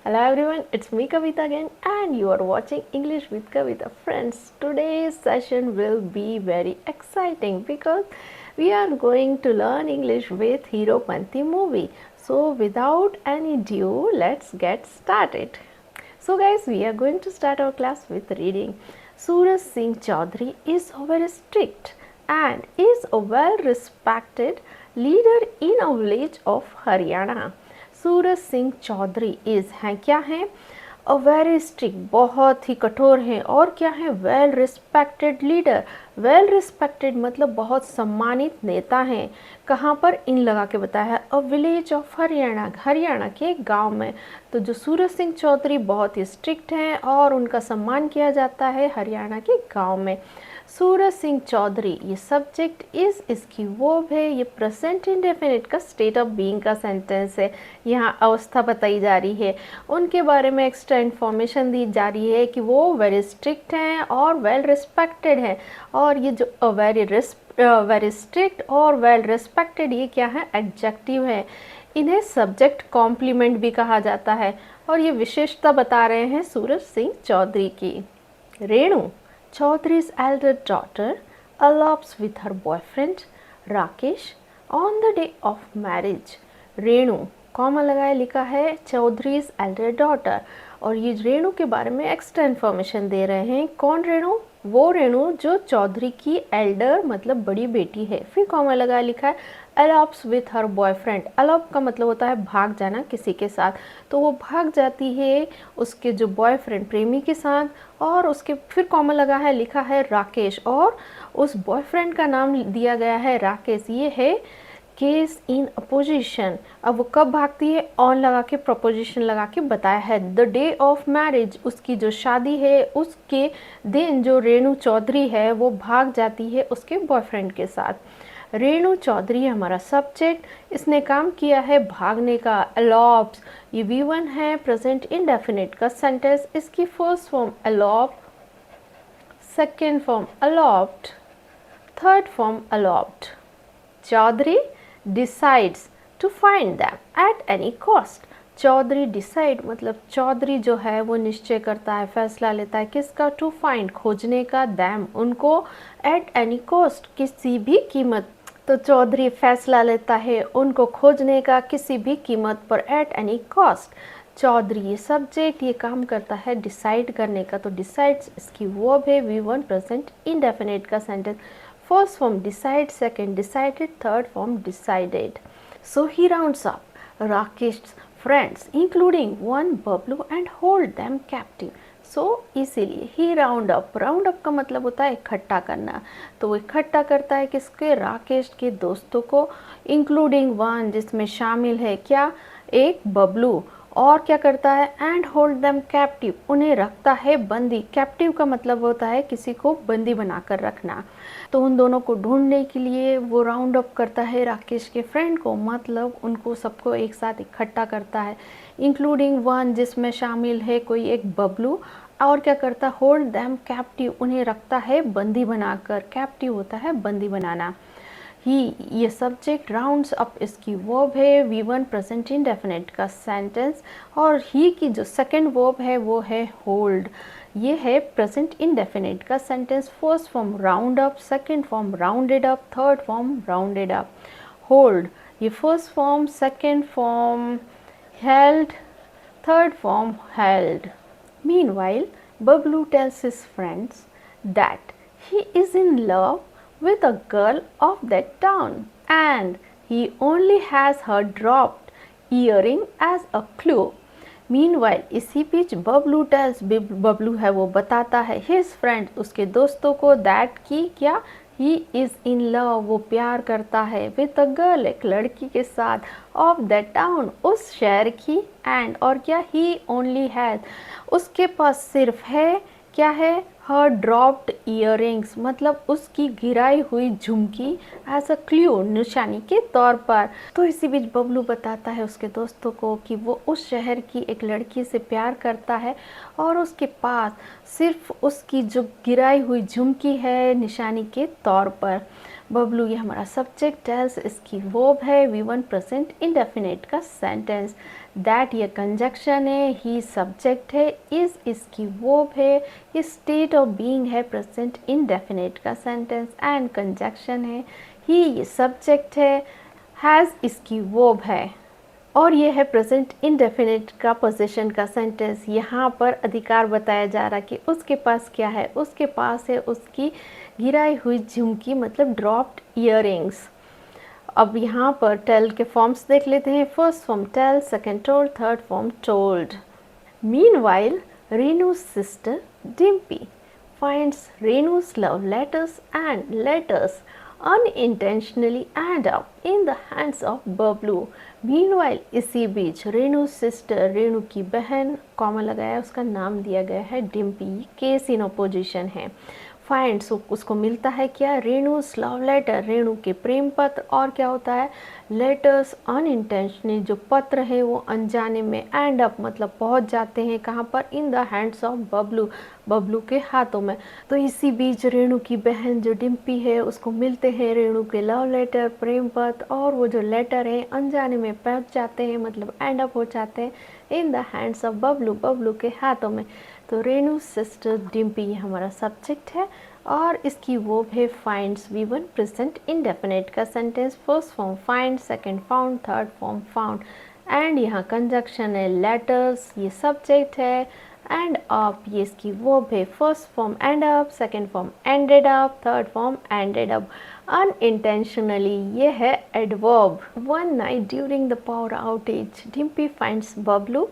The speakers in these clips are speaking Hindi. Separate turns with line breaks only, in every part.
Hello everyone, it's me Kavita again and you are watching English with Kavita. Friends, today's session will be very exciting because we are going to learn English with Hero Panti movie. So without any ado, let's get started. So guys, we are going to start our class with reading. Suraj Singh Chaudhary is very strict and is a well respected leader in a village of Haryana. Suraj Singh Chaudhary is हैं क्या हैं अ वेरी स्ट्रिक्ट बहुत ही कठोर हैं और क्या है well respected leader well respected मतलब बहुत सम्मानित नेता हैं कहाँ पर इन लगा के बताया है a village of Haryana Haryana के गांव में तो जो सूरज सिंह चौधरी बहुत ही स्ट्रिक्ट हैं और उनका सम्मान किया जाता है हरियाणा के गांव में सूरज सिंह चौधरी ये सब्जेक्ट इज़ इसकी वर्ब है ये प्रेजेंट इंडेफिनिट का स्टेट ऑफ बीइंग का सेंटेंस है यहाँ अवस्था बताई जा रही है उनके बारे में एक्स्ट्रा इन्फॉर्मेशन दी जा रही है कि वो वेरी स्ट्रिक्ट हैं और वेल रिस्पेक्टेड हैं और ये जो वेरी स्ट्रिक्ट और वेल रिस्पेक्टेड ये क्या है एडजेक्टिव है इन्हें सब्जेक्ट कॉम्प्लीमेंट भी कहा जाता है और ये विशेषता बता रहे हैं सूरज सिंह चौधरी की Renu Chaudhary's elder daughter elopes with her boyfriend Rakesh on the day of marriage. Renu comma लगाए लिखा है चौधरीज एल्डर डॉटर और ये रेणु के बारे में एक्स्ट्रा इन्फॉर्मेशन दे रहे हैं कौन रेणु वो रेणु जो चौधरी की एल्डर मतलब बड़ी बेटी है फिर कॉमा लगाए लिखा है एलॉप्स विथ हर बॉयफ्रेंड एलॉप का मतलब होता है भाग जाना किसी के साथ तो वो भाग जाती है उसके जो बॉयफ्रेंड प्रेमी के साथ और उसके फिर कॉमा लगा है लिखा है राकेश और उस बॉयफ्रेंड का नाम दिया गया है राकेश ये है केस इन अपोजिशन अब वो कब भागती है ऑन लगा के प्रपोजिशन लगा के बताया है द डे ऑफ मैरिज उसकी जो शादी है उसके दिन जो रेणु चौधरी है वो भाग जाती है उसके बॉयफ्रेंड के साथ रेणु चौधरी हमारा सब्जेक्ट इसने काम किया है भागने का एलॉप्स ये V1 है प्रेजेंट इंडेफिनिट का सेंटेंस इसकी first form elope second form eloped third form eloped Chaudhary decides to find them at any cost Chaudhary decide मतलब चौधरी जो है वो निश्चय करता है फैसला लेता है किसका टू फाइंड खोजने का दैम उनको एट एनी कॉस्ट किसी भी कीमत तो चौधरी फैसला लेता है उनको खोजने का किसी भी कीमत पर एट एनी कॉस्ट चौधरी ये सब्जेक्ट ये काम करता है डिसाइड करने का तो डिसाइड्स इसकी वर्ब है V1 प्रेजेंट इंडेफिनिट का sentence First form decide, second decided, third form decided. So he rounds up Rakesh's friends including one Bablu and hold them captive. So इसीलिए ही राउंड अप का मतलब होता है इकट्ठा करना तो वो इकट्ठा करता है किसके राकेश के दोस्तों को इंक्लूडिंग वन जिसमें शामिल है क्या एक बबलू और क्या करता है एंड होल्ड देम कैप्टिव उन्हें रखता है बंदी कैप्टिव का मतलब होता है किसी को बंदी बनाकर रखना तो उन दोनों को ढूंढने के लिए वो राउंड अप करता है राकेश के फ्रेंड को मतलब उनको सबको एक साथ इकट्ठा करता है इंक्लूडिंग वन जिसमें शामिल है कोई एक बबलू और क्या करता है होल्ड देम कैप्टिव उन्हें रखता है बंदी बनाकर कैप्टिव होता है बंदी बनाना ही ये सब्जेक्ट राउंड्स अप इसकी वर्ब है V1 प्रेजेंट इंडेफिनिट का सेंटेंस और ही की जो सेकंड वर्ब है वो है होल्ड ये है प्रेजेंट इंडेफिनिट का sentence first form round up second form rounded up third form rounded up hold ये first form second form held third form held meanwhile Bablu tells his friends that he is in love with a girl of that town and he only has her dropped earring as a clue. Meanwhile इसी बीच बबलू टेल्स बबलू है वो बताता है his friend उसके दोस्तों को that की क्या he is in love वो प्यार करता है with a girl एक लड़की के साथ of that town उस शहर की and और क्या he only has उसके पास सिर्फ है क्या है हर ड्रॉप्ड ईयरिंग्स मतलब उसकी गिराई हुई झुमकी एज अ क्ल्यू निशानी के तौर पर तो इसी बीच बबलू बताता है उसके दोस्तों को कि वो उस शहर की एक लड़की से प्यार करता है और उसके पास सिर्फ उसकी जो गिराई हुई झुमकी है निशानी के तौर पर बबलू ये हमारा सब्जेक्ट, टेल्स इसकी वर्ब है, V1 प्रेजेंट इंडेफिनिट का सेंटेंस। दैट ये कंजक्शन है, ही सब्जेक्ट है, इज इसकी वर्ब है, ये स्टेट ऑफ बीइंग है प्रेजेंट इंडेफिनिट का सेंटेंस। एंड कंजक्शन है, ही ये सब्जेक्ट है, हैज़ इसकी वर्ब है और ये है प्रेजेंट इंडेफिनिट का पोजीशन का सेंटेंस। यहाँ पर अधिकार बताया जा रहा कि उसके पास क्या है, उसके पास है उसकी गिराई हुई झुमकी, मतलब ड्रॉप्ड इयररिंग्स। अब यहाँ पर टेल के फॉर्म्स देख लेते हैं। First form tell, second told, third form told. Meanwhile Renu's sister Dimpy finds Renu's love letters and letters unintentionally end up in the hands of Bablu. Meanwhile इसी बीच रेनू's sister, रेनू की बहन, कॉमा लगाया उसका नाम दिया गया है डिम्पी, केस इन अपोजिशन है। फाइंड्स उसको मिलता है क्या, रेनू's लव लेटर, रेनू के प्रेम पत्र, और क्या होता है लेटर्स अनइंटेंशनली, जो पत्र है वो अनजाने में एंड अप मतलब पहुंच जाते हैं कहाँ पर, in the hands of Bablu, Bablu के हाथों में। तो इसी बीच रेनू की बहन जो डिम्पी है उसको मिलते हैं रेनू के लव लेटर, प्रेम पत्र, और वो जो लेटर है अनजाने में पहुंच जाते हैं, मतलब एंड अप हो जाते हैं in the hands of Bablu, Bablu के हाथों में। तो रेनू सिस्टर डिम्पी ये हमारा सब्जेक्ट है और इसकी वो है फाइंड्स, V1 प्रेजेंट इंडेफिनिट का sentence. First form find, second found, third form found. And यहाँ कंजक्शन है, लेटर्स ये सब्जेक्ट है, एंड अप ये इसकी वर्ब है। First form and up, second form ended up, third form ended up. Unintentionally ये है adverb. One night during the power outage Dimpy finds Bablu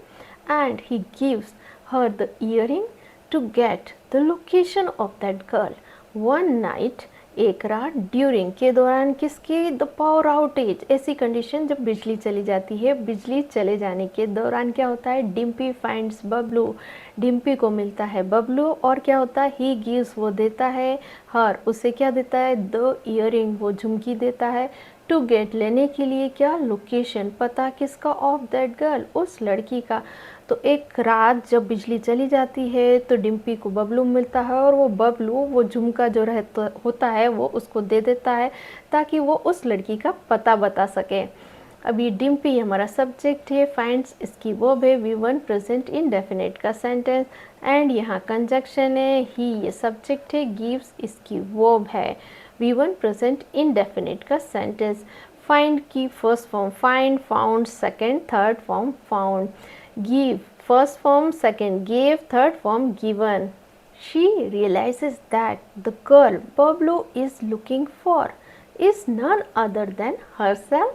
and he gives her the earring to get the location of that girl. One night एक रात, ड्यूरिंग के दौरान, किसकी, द पावर आउटेज, ऐसी कंडीशन जब बिजली चली जाती है, बिजली चले जाने के दौरान क्या होता है, डिम्पी फाइंड्स बबलू, डिम्पी को मिलता है बबलू, और क्या होता है ही गिव्स वो देता है, हर उसे क्या देता है, द इयरिंग वो झुमकी देता है, टू गेट लेने के लिए क्या, लोकेशन पता, किसका, ऑफ दैट गर्ल उस लड़की का। तो एक रात जब बिजली चली जाती है तो डिम्पी को बबलू मिलता है और वो बबलू वो झुमका जो रहता होता है वो उसको दे देता है ताकि वो उस लड़की का पता बता सके। अब ये डिम्पी हमारा सब्जेक्ट है, फाइंड्स इसकी वर्ब है, V1 प्रेजेंट इंडेफिनिट का सेंटेंस। एंड यहाँ कंजक्शन है, ही ये सब्जेक्ट है, गिव्स इसकी वर्ब है, V1 प्रेजेंट इंडेफिनिट का सेंटेंस। फाइंड की first form find, found second, third form found. Give first form, second gave, third form given. She realizes that the girl Bablu is looking for is none other than herself,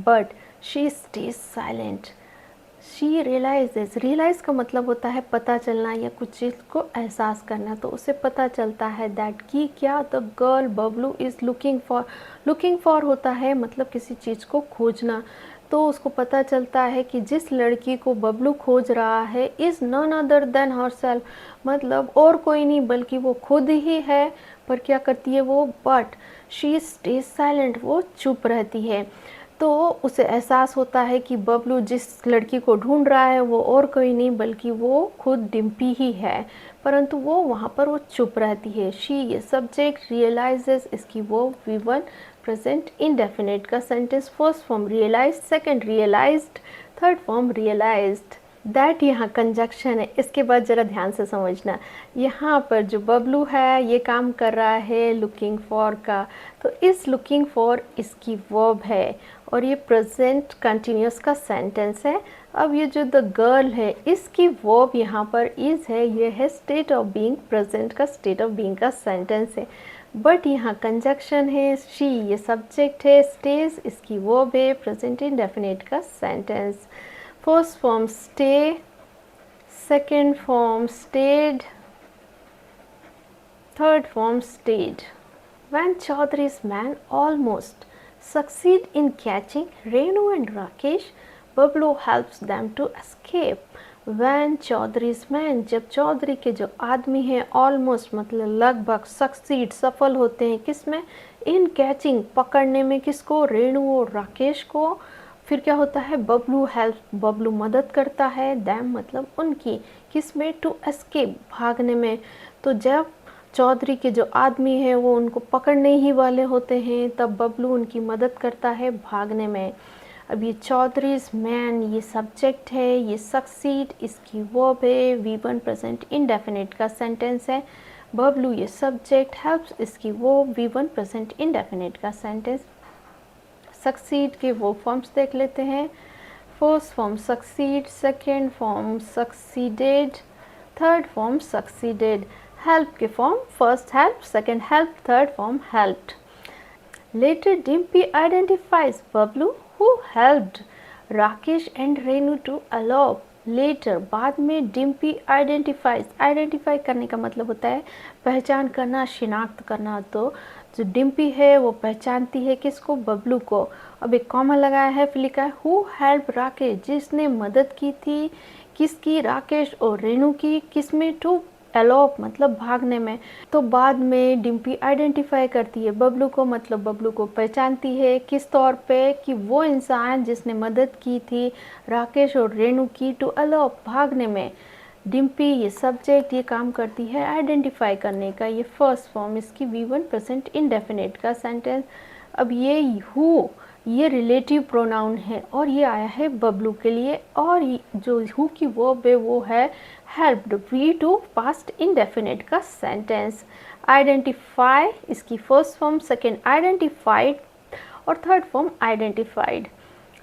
but she stays silent. She realizes, realize का मतलब होता है पता चलना या कुछ चीज़ को एहसास करना, तो उसे पता चलता है दैट कि क्या, the girl Bablu is looking for, looking for होता है मतलब किसी चीज़ को खोजना, तो उसको पता चलता है कि जिस लड़की को बबलू खोज रहा है is none other than herself, मतलब और कोई नहीं बल्कि वो खुद ही है। पर क्या करती है वो, बट शी स्टेज साइलेंट, वो चुप रहती है। तो उसे एहसास होता है कि बबलू जिस लड़की को ढूंढ रहा है वो और कोई नहीं बल्कि वो खुद डिम्पी ही है, परंतु वो वहाँ पर वो चुप रहती है। शी ये सब्जेक्ट, रियलाइजेस इसकी वो V1 प्रेजेंट इंडेफिनिट का sentence. First form realize, second realized, third form realized. That यहाँ कंजक्शन है, इसके बाद ज़रा ध्यान से समझना। यहाँ पर जो बबलू है ये काम कर रहा है लुकिंग फॉर का, तो इस लुकिंग फॉर इसकी वर्ब है और ये प्रेजेंट कंटिन्यूस का सेंटेंस है। अब ये जो द गर्ल है इसकी वर्ब यहाँ पर इज़ है, ये है स्टेट ऑफ बीइंग, प्रेजेंट का स्टेट ऑफ बीइंग का सेंटेंस है। बट यहाँ कंजक्शन है, शी ये सब्जेक्ट है, स्टेज इसकी वर्ब है, प्रेजेंट इंडेफिनिट का sentence. First form stay, second form stayed, third form stayed. When Chaudhary's men almost succeed in catching Renu and Rakesh, Bablu helps them to escape. When Chaudhary's men, जब चौधरी के जो आदमी हैं almost मतलब लगभग succeed सफल होते हैं किसमें, in catching पकड़ने में, किसको, रेणु और राकेश को, फिर क्या होता है, बबलू हेल्प, बबलू मदद करता है, दैम मतलब उनकी, किसमें, टू एस्केप भागने में। तो जब चौधरी के जो आदमी है वो उनको पकड़ने ही वाले होते हैं, तब बबलू उनकी मदद करता है भागने में। अब ये चौधरीज मैन ये सब्जेक्ट है, ये सक्सीड इसकी वर्ब है, V1 प्रेजेंट इंडेफिनिट का सेंटेंस है। बबलू ये सब्जेक्ट, हेल्प्स इसकी वर्ब, V1 प्रेजेंट इंडेफिनिट का सेंटेंस। सक्सीड के वो फॉर्म्स देख लेते हैं। First form succeed, second form succeeded, third form succeeded. Help के form first help, second help, third form helped. Later Dimpy identifies Bablu who helped Rakesh and Renu to elope. Later बाद में Dimpy identifies, identify करने का मतलब होता है पहचान करना, शिनाख्त करना। तो जो डिम्पी है वो पहचानती है किसको, बबलू को। अब एक कॉमा लगाया है, फिर लिखा है हु हेल्प राकेश, जिसने मदद की थी किसकी, राकेश और रेनू की, किसमें, टू एलोप मतलब भागने में। तो बाद में डिम्पी आइडेंटिफाई करती है बबलू को, मतलब बबलू को पहचानती है किस तौर पे, कि वो इंसान जिसने मदद की थी राकेश और रेनू की टू एलोप भागने में। डिम्पी ये सब्जेक्ट ये काम करती है आइडेंटिफाई करने का। ये फर्स्ट फॉर्म इसकी V1 प्रेजेंट इंडेफिनिट का सेंटेंस। अब ये हु ये रिलेटिव प्रोनाउन है और ये आया है बबलू के लिए, और जो हु की वर्ब है वो है हेल्प्ड, V2 पास्ट इंडेफिनिट का सेंटेंस। आइडेंटिफाई इसकी फर्स्ट फॉर्म, सेकेंड आइडेंटिफाइड और third form identified.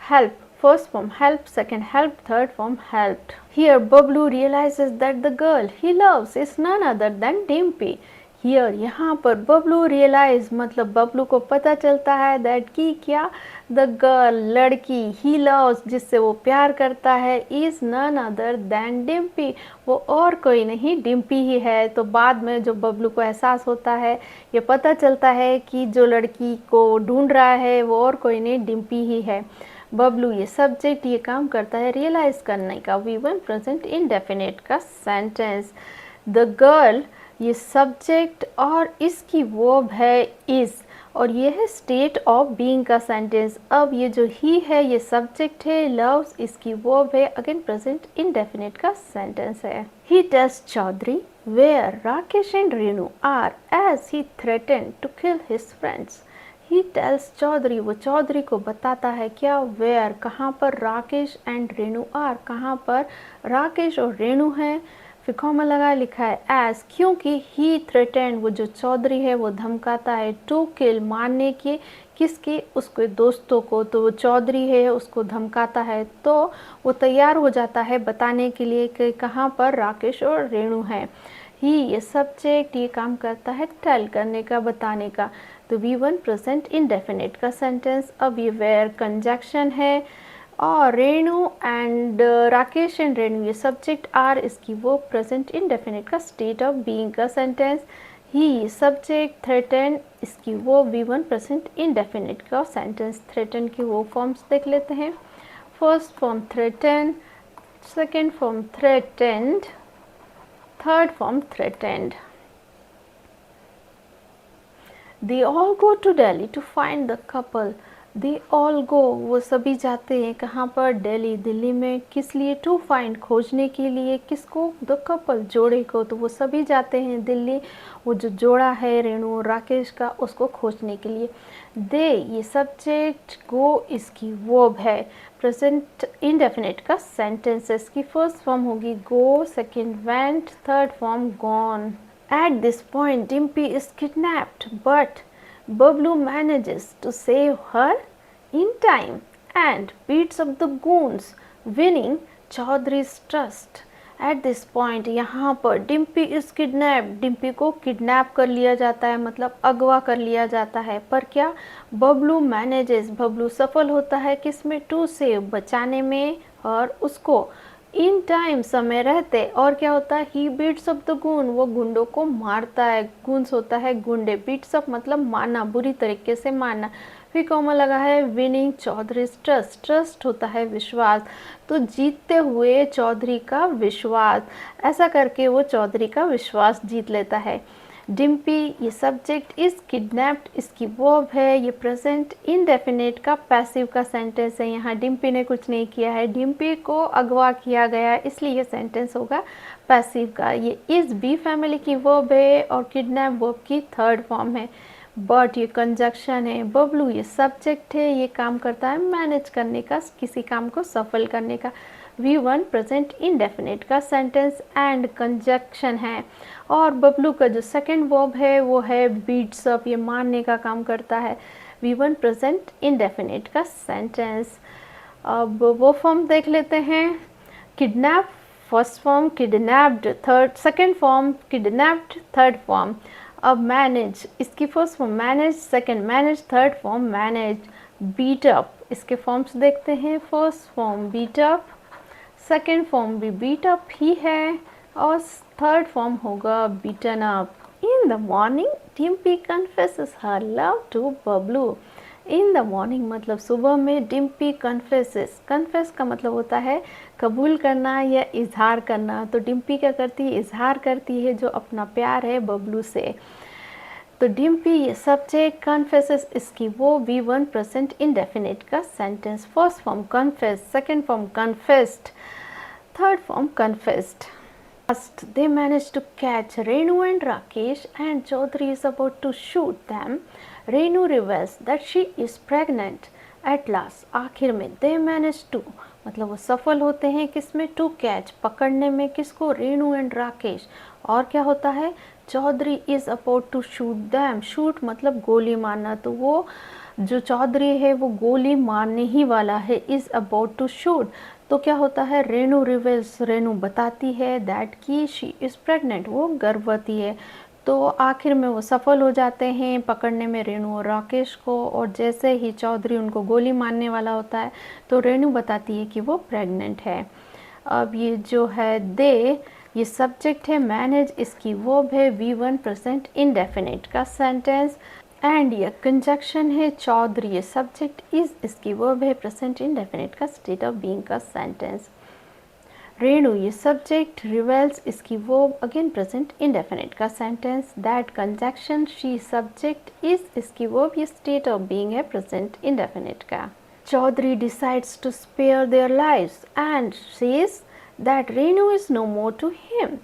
Help first form help, second help, third form helped. Here Bablu realizes that the girl he loves is none other than Dimpy. Here यहाँ पर बबलू realize मतलब बबलू को पता चलता है that कि क्या, the girl लड़की he loves जिससे वो प्यार करता है is none other than Dimpy, वो और कोई नहीं डिम्पी ही है। तो बाद में जो बबलू को एहसास होता है, ये पता चलता है कि जो लड़की को ढूंढ रहा है वो और कोई नहीं डिम्पी ही है। बबलू ये सब्जेक्ट ये काम करता है रियलाइज करने का, V1 प्रेजेंट इंडेफिनिट का सेंटेंस। द गर्ल ये सब्जेक्ट और इसकी वर्ब है इज, और ये है स्टेट ऑफ बीइंग का सेंटेंस। अब ये जो ही है ये सब्जेक्ट है, लव्स इसकी वर्ब है, अगेन प्रेजेंट इंडेफिनिट का सेंटेंस है। He tells Chaudhary where Rakesh and Renu are as he threatened to kill his friends. He tells Chaudhary वो चौधरी को बताता है क्या, वेयर कहाँ पर, राकेश एंड रेनू आर कहाँ पर राकेश और रेनू हैं, फिर कॉमा लगा लिखा है एज, क्योंकि ही थ्रेटेंड वो जो चौधरी है वो धमकाता है, टू किल मारने के, किसके, उसके दोस्तों को। तो वो चौधरी है उसको धमकाता है, तो वो तैयार हो जाता है बताने के लिए कि कहाँ पर राकेश और रेनू हैं। ही ये सब्जेक्ट ये काम करता है टेल करने का, बताने का। तो V1 प्रेजेंट इंडेफिनिट का सेंटेंस। अब ये वेयर कंजक्शन है, और रेनू एंड राकेश एंड रेनू ये सब्जेक्ट आर इसकी वो प्रेजेंट इंडेफिनिट का स्टेट ऑफ बीइंग का सेंटेंस। ही सब्जेक्ट, थ्रेटन इसकी वो V1 प्रेजेंट इंडेफिनिट का सेंटेंस। थ्रेटन की वो फॉर्म्स देख लेते हैं। First form threaten, second form threatened, third form threatened. They all go to Delhi to find the couple. They all go वो सभी जाते हैं कहाँ पर, दिल्ली, दिल्ली में किस लिए, to find खोजने के लिए, किसको, the couple जोड़े को। तो वो सभी जाते हैं दिल्ली वो जो जोड़ा है रेणु और राकेश का उसको खोजने के लिए। They ये सब्जेक्ट, go इसकी वर्ब है, प्रेजेंट इंडेफिनिट का सेंटेंसेस की फर्स्ट फॉर्म होगी go, second went, third form gone. At this point, Dimpy is kidnapped, but Bablu manages to save her in time and beats up the goons, winning Chaudhry's trust. At this point, यहाँ पर Dimpy is kidnapped, Dimpy को किडनैप कर लिया जाता है, मतलब अगवा कर लिया जाता है। पर क्या, बबलू मैनेजेस बबलू सफल होता है किसमें, टू सेव बचाने में, और उसको इन टाइम समय रहते। और क्या होता है, ही बीट्स अप द गून वो गुंडों को मारता है, गुन्स होता है गुंडे, बीट्स अप मतलब मारना, बुरी तरीके से मारना। फिर कॉमा लगा है विनिंग चौधरी ट्रस्ट, ट्रस्ट होता है विश्वास, तो जीतते हुए चौधरी का विश्वास, ऐसा करके वो चौधरी का विश्वास जीत लेता है। डिम्पी ये सब्जेक्ट, इज किडनैप्ड इसकी वर्ब है, ये प्रेजेंट इंडेफिनिट का पैसिव का सेंटेंस है। यहाँ डिम्पी ने कुछ नहीं किया है, डिम्पी को अगवा किया गया, इसलिए ये सेंटेंस होगा पैसिव का। ये इज बी फैमिली की वर्ब है और किडनैप वर्ब की थर्ड फॉर्म है। बट ये कंजक्शन है। बबलू ये सब्जेक्ट है, ये काम करता है मैनेज करने का, किसी काम को सफल करने का। V1 प्रेजेंट इंडेफिनिट का सेंटेंस एंड कंजक्शन है। और बबलू का जो सेकंड वर्ब है वो है बीट्स अप, ये मारने का काम करता है। V1 प्रेजेंट इंडेफिनिट का सेंटेंस। अब वो फॉर्म देख लेते हैं। Kidnap first form, kidnapped third, second form kidnapped third form. अब मैनेज, इसकी first form manage, second manage, third form manage. Beat up, इसके फॉर्म्स देखते हैं। First form beat up, second form भी बीट अप ही है और थर्ड फॉर्म होगा beaten up. In the morning Dimpy confesses her love to Bablu. In the morning मतलब सुबह में, डिम्पी कन्फेसेस, कन्फेस का मतलब होता है कबूल करना या इजहार करना। तो डिम्पी क्या करती है, इजहार करती है जो अपना प्यार है बबलू से। तो डिम्पी ये सब्जेक्ट, कन्फेसेस इसकी वो V1 प्रेजेंट इंडेफिनिट का sentence. First form confess, second form confessed, third form confessed. First, they managed to catch Renu and Rakesh, and Chaudhary is about to shoot them. Renu reveals that she is pregnant. At last, आखिर में they managed to मतलब वो सफल होते हैं किसमें, to catch पकड़ने में, किसको, रेनू एंड राकेश। और क्या होता है, Chaudhary is about to shoot them. Shoot मतलब गोली मारना, तो वो जो चौधरी है वो गोली मारने ही वाला है, इज अबाउट टू शूट। तो क्या होता है, रेनू रिवेल्स, रेनू बताती है दैट की शी इज़ प्रेग्नेंट, वो गर्भवती है। तो आखिर में वो सफल हो जाते हैं पकड़ने में रेनू और राकेश को। और जैसे ही चौधरी उनको गोली मारने वाला होता है तो रेनू बताती है कि वो प्रेग्नेंट है। अब ये जो है दे, ये सब्जेक्ट है, मैनेज इसकी वर्ब है, V1 प्रेजेंट इंडेफिनिट का सेंटेंस। एंड ये कंजक्शन है, चौधरी ये सब्जेक्ट, इज इसकी वर्ब है, प्रेजेंट इंडेफिनिट का स्टेट ऑफ बीइंग का सेंटेंस। रेणु ये सब्जेक्ट, रिवेल्स इसकी वर्ब, अगेन प्रेजेंट इंडेफिनिट का sentence. That conjunction, she subject, is इसकी वर्ब, ये स्टेट ऑफ बीइंग है, प्रेजेंट इंडेफिनिट का। Chaudhary decides to spare their lives and says that Renu is no more to him.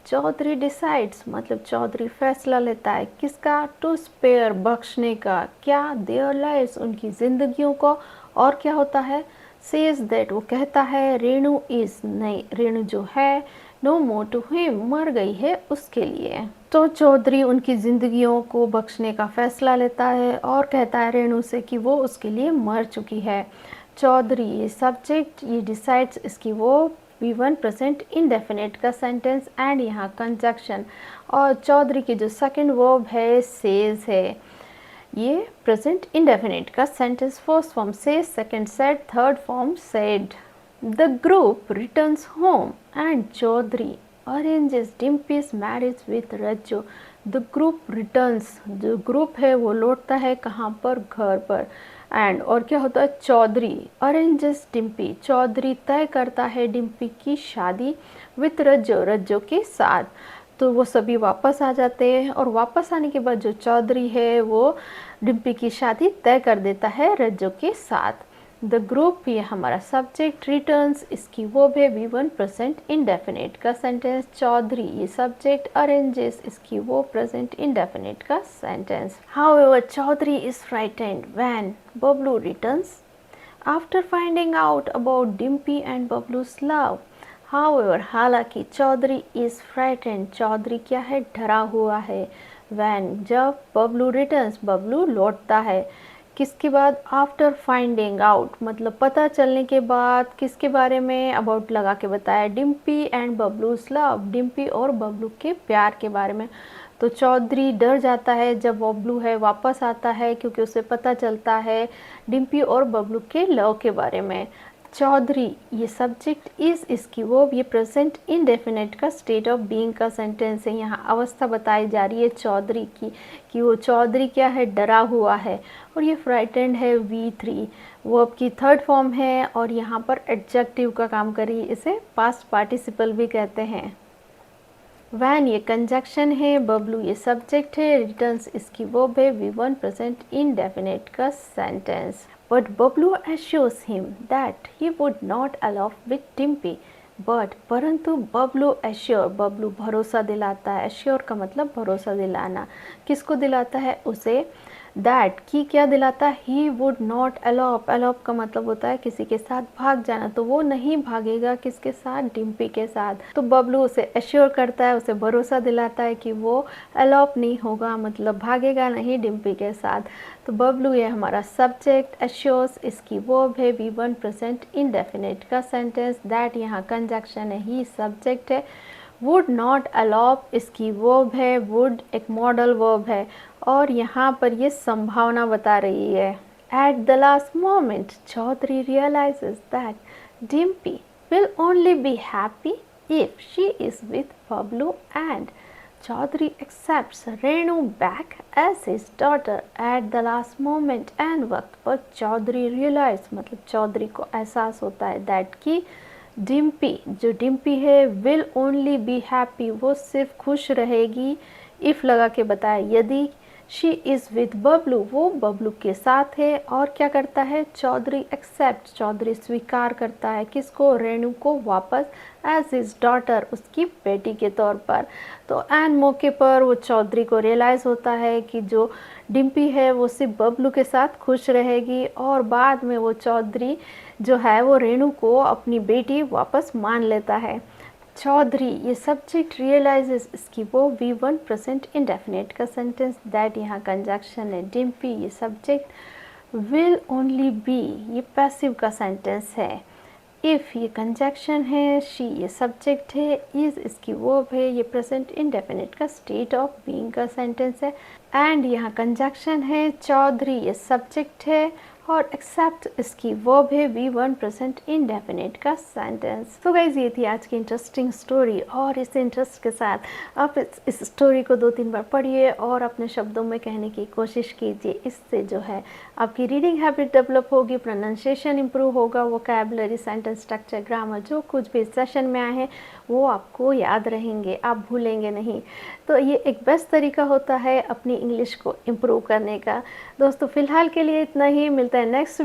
Chaudhary decides मतलब चौधरी फैसला लेता है किसका, टू स्पेयर बख्शने का, क्या, देयर लाइव्स उनकी जिंदगियों को। और क्या होता है, सेज दैट वो कहता है रेणु इज नहीं, रेणु जो है नो मोर टू हिम मर गई है उसके लिए। तो चौधरी उनकी जिंदगियों को बख्शने का फैसला लेता है और कहता है रेणु से कि वो उसके लिए मर चुकी है। चौधरी ये सब्जेक्ट, ये डिसाइड्स इसकी वो V1 प्रेजेंट इंडेफिनिट का सेंटेंस एंड यहाँ कंजक्शन। और चौधरी की जो सेकंड वर्ब है सेज है, ये प्रेजेंट इंडेफिनिट का sentence. First form says, second said, third form said. The group returns home and Chaudhary arranges Dimpy's marriage with Rajju. The group returns, जो ग्रुप है वो लौटता है कहाँ पर, घर पर। एंड और क्या होता है, चौधरी अरेंजेस डिम्पी, चौधरी तय करता है डिम्पी की शादी विथ रज्जो, रज्जो के साथ। तो वो सभी वापस आ जाते हैं और वापस आने के बाद जो चौधरी है वो डिम्पी की शादी तय कर देता है रज्जो के साथ। द ग्रुप ये हमारा सब्जेक्ट, रिटर्न्स इसकी वो है V1 प्रेजेंट इंडेफिनिट का सेंटेंस। चौधरी ये सब्जेक्ट, अरेंजेस इसकी वो प्रेजेंट इंडेफिनिट का sentence. However Chaudhary is frightened when Bablu returns after finding out about Dimpy and Bablu's love. However हालांकि चौधरी इज फ्राइटेंड, चौधरी क्या है, डरा हुआ है। व्हेन जब, बबलू रिटर्न्स बबलू लौटता है, किसके बाद, आफ्टर फाइंडिंग आउट मतलब पता चलने के बाद, किसके बारे में, अबाउट लगा के बताया, डिम्पी एंड बबलूज लव, डिम्पी और बबलू के प्यार के बारे में। तो चौधरी डर जाता है जब बबलू है वापस आता है क्योंकि उसे पता चलता है डिम्पी और बबलू के लव के बारे में। चौधरी ये सब्जेक्ट, इज इसकी वो, ये प्रेजेंट इंडेफिनिट का स्टेट ऑफ बीइंग का सेंटेंस है। यहाँ अवस्था बताई जा रही है चौधरी की कि वो चौधरी क्या है, डरा हुआ है। और ये फ्राइटेंड है V3, वर्ब की थर्ड फॉर्म है और यहाँ पर एडजेक्टिव का काम करी, इसे पास्ट पार्टिसिपल भी कहते हैं। वैन ये कंजक्शन है, बबलू ये सब्जेक्ट है, रिटर्न्स इसकी वर्ब है, V1 प्रेजेंट इंडेफिनिट का sentence. But Bablu assures him that he would not allow with Dimpy. But परंतु बबलू एश्योर, बबलू भरोसा दिलाता है, एश्योर का मतलब भरोसा दिलाना, किसको दिलाता है? उसे। दैट की क्या दिलाता है? He would not Alop, Alop का मतलब होता है किसी के साथ भाग जाना, तो वो नहीं भागेगा किसके साथ? डिम्पी के साथ। तो बबलू उसे एश्योर करता है, उसे भरोसा दिलाता है कि वो अलोप नहीं होगा, मतलब भागेगा नहीं डिम्पी के साथ। तो बबलू ये हमारा सब्जेक्ट, एश्योर्स इसकी वर्ब है, V1 प्रेजेंट इंडेफिनिट का सेंटेंस। दैट यहाँ कंजक्शन है, ही सब्जेक्ट है, वुड नॉट अलाउ इसकी वर्ब है, वुड एक मॉडल वर्ब है, और यहाँ पर ये संभावना बता रही है। At the last moment Chaudhary realizes that Dimpy will only be happy if she is with Pablo, and Chaudhary accepts Renu back as his daughter at the last moment। and वक्त पर चौधरी रियलाइज मतलब चौधरी को एहसास होता है दैट की डिम्पी, जो डिम्पी है, विल ओनली बी हैप्पी वो सिर्फ खुश रहेगी, इफ़ लगा के बताया यदि, शी इज़ विद बबलू वो बबलू के साथ है, और क्या करता है? चौधरी एक्सेप्ट, चौधरी स्वीकार करता है किसको? रेणु को वापस, एज हिज डॉटर उसकी बेटी के तौर पर। तो एन मौके पर वो चौधरी को रियलाइज़ होता है कि जो डिम्पी है वो सिर्फ बबलू के साथ खुश रहेगी, और बाद में वो चौधरी जो है वो रेणु को अपनी बेटी वापस मान लेता है। चौधरी ये सब्जेक्ट, रियलाइजेस इसकी वो V1 प्रेजेंट इंडेफिनिट का सेंटेंस। दैट यहाँ कंजक्शन है, डिम्पी ये सब्जेक्ट, विल ओनली बी ये पैसिव का सेंटेंस है, इफ़ ये कंजक्शन है, शी ये सब्जेक्ट है, इज़ इसकी वर्ब है, ये प्रेजेंट इंडेफिनिट का स्टेट ऑफ बीइंग का सेंटेंस है, एंड यहाँ कंजक्शन है, चौधरी ये सब्जेक्ट है, और एक्सेप्ट इसकी वर्ब है, V1 प्रेजेंट इंडेफिनिट का सेंटेंस। तो गाइज ये थी आज की इंटरेस्टिंग स्टोरी, और इस इंटरेस्ट के साथ आप इस स्टोरी को 2-3 बार पढ़िए और अपने शब्दों में कहने की कोशिश कीजिए। इससे जो है आपकी रीडिंग हैबिट डेवलप होगी, प्रोनाउंसिएशन इंप्रूव होगा, वोकैबुलरी, सेंटेंस स्ट्रक्चर, ग्रामर जो कुछ भी सेशन में आए हैं वो आपको याद रहेंगे, आप भूलेंगे नहीं। तो ये एक बेस्ट तरीका होता है अपनी इंग्लिश को इम्प्रूव करने का। दोस्तों फिलहाल के लिए इतना ही, मिलता है नेक्स्ट